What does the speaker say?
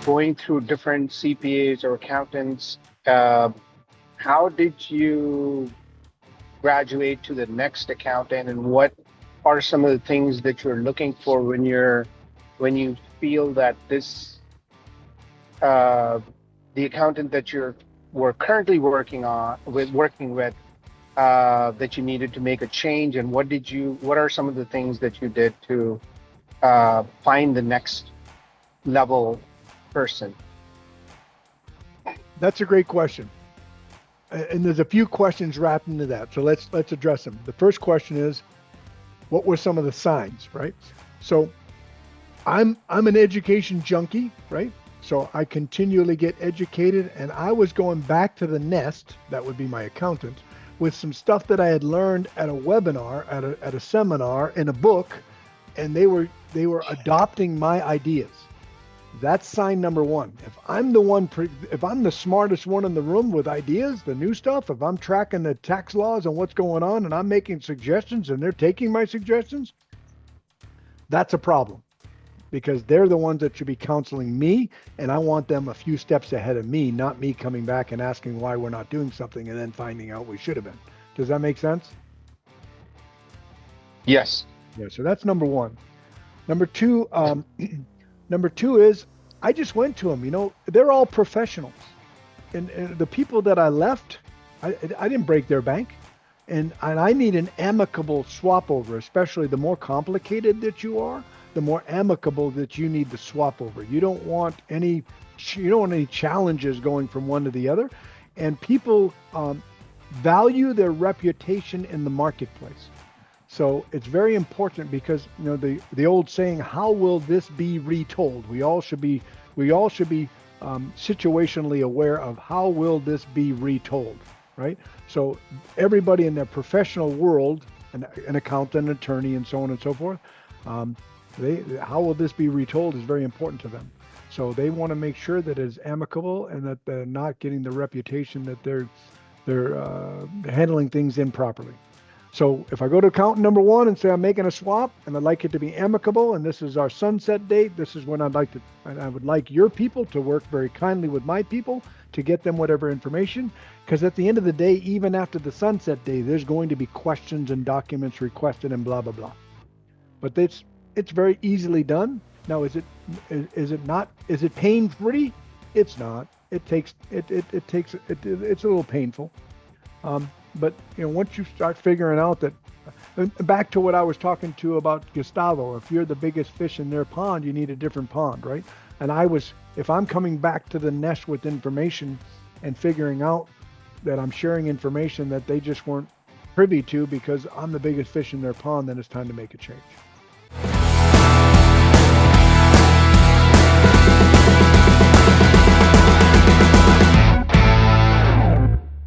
going through different CPAs or accountants, uh, how did you graduate to the next accountant, and what are some of the things that you're looking for when you feel that this uh, the accountant that were currently working with that you needed to make a change, and what are some of the things that you did to find the next level person? That's a great question. And there's a few questions wrapped into that. So let's address them. The first question is, what were some of the signs, right? So I'm an education junkie, right? So I continually get educated, and I was going back to the nest, that would be my accountant, with some stuff that I had learned at a webinar, at a seminar, in a book, and they were adopting my ideas. That's sign number one. If I'm the smartest one in the room with ideas, the new stuff, if I'm tracking the tax laws and what's going on and I'm making suggestions and they're taking my suggestions, that's a problem, because they're the ones that should be counseling me, and I want them a few steps ahead of me, not me coming back and asking why we're not doing something and then finding out we should have been. Does that make sense? Yes. Yeah, so that's number one. Number two, is I just went to them. They're all professionals, and the people that I left, I didn't break their bank, and I need an amicable swap over. Especially the more complicated that you are, the more amicable that you need to swap over. You don't want any challenges going from one to the other, and people value their reputation in the marketplace. So it's very important, because the old saying, "How will this be retold?" We all should be situationally aware of how will this be retold, right? So everybody in their professional world, an accountant, an attorney, and so on and so forth, how will this be retold is very important to them. So they want to make sure that it's amicable and that they're not getting the reputation that they're handling things improperly. So if I go to accountant number one and say I'm making a swap and I'd like it to be amicable, and this is our sunset date, this is when I would like your people to work very kindly with my people to get them whatever information, because at the end of the day, even after the sunset day, there's going to be questions and documents requested and blah blah blah. But it's very easily done. Now, is it pain free? It's not. It's a little painful. But once you start figuring out that, back to what I was talking to about Gustavo, if you're the biggest fish in their pond, you need a different pond, right? And if I'm coming back to the nest with information and figuring out that I'm sharing information that they just weren't privy to because I'm the biggest fish in their pond, then it's time to make a change.